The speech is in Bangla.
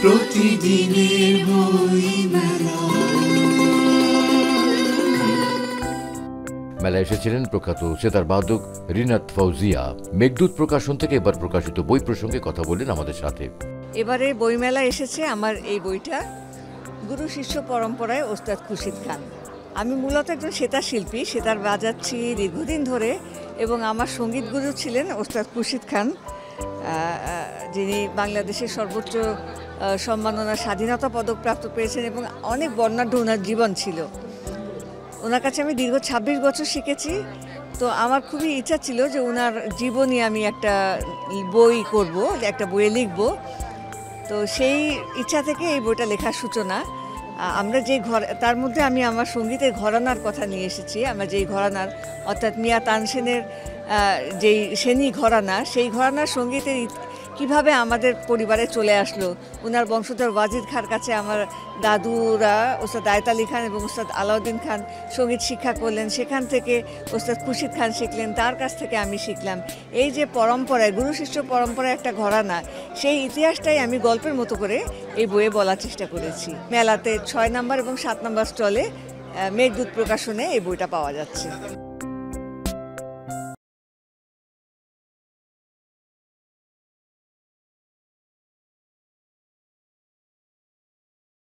প্রতিদিনের বইমেলা। মেলায় এসেছিলেন প্রখ্যাত সেতার বাদক রিনাত ফৌজিয়া। মেঘদূত প্রকাশন থেকে এবার প্রকাশিত বই প্রসঙ্গে কথা বললেন আমাদের সাথে। এবারে বইমেলা এসেছে আমার এই বইটা, গুরু শিষ্য পরম্পরায় ওস্তাদ খুরশিদ খান। আমি মূলত একজন সেতার শিল্পী, সেতার বাজাচ্ছি দীর্ঘদিন ধরে, এবং আমার সঙ্গীত গুরু ছিলেন ওস্তাদ খুরশিদ খান, যিনি বাংলাদেশের সর্বোচ্চ সম্মাননা স্বাধীনতা পদক প্রাপ্ত পেয়েছেন, এবং অনেক বর্ণাঢ্য ওনার জীবন ছিল। ওনার কাছে আমি দীর্ঘ ২৬ বছর শিখেছি। তো আমার খুবই ইচ্ছা ছিল যে ওনার জীবনী আমি একটা বই করব, একটা বইয়ে লিখব। তো সেই ইচ্ছা থেকে এই বইটা লেখার সূচনা। আমরা যে তার মধ্যে আমি আমার সঙ্গীতের ঘরানার কথা নিয়ে এসেছি। আমরা যেই ঘরানার, অর্থাৎ মিয়া তানসেনের যেই সেনী ঘরানা, সেই ঘরানার সঙ্গীতের কিভাবে আমাদের পরিবারে চলে আসলো। ওনার বংশধর ওয়াজিদ খাঁর কাছে আমার দাদুরা ওস্তাদ আয়ত আলী খান এবং ওস্তাদ আলাউদ্দিন খান সঙ্গীত শিক্ষা করলেন, সেখান থেকে ওস্তাদ খুরশিদ খান শিখলেন, তার কাছ থেকে আমি শিখলাম। এই যে পরম্পরায়, গুরু শিষ্য পরম্পরায় একটা ঘরানা, সেই ইতিহাসটাই আমি গল্পের মতো করে এই বইয়ে বলার চেষ্টা করেছি। মেলাতে ৬ নম্বর এবং ৭ নম্বর স্টলে মেঘদূত প্রকাশনে এই বইটা পাওয়া যাচ্ছে।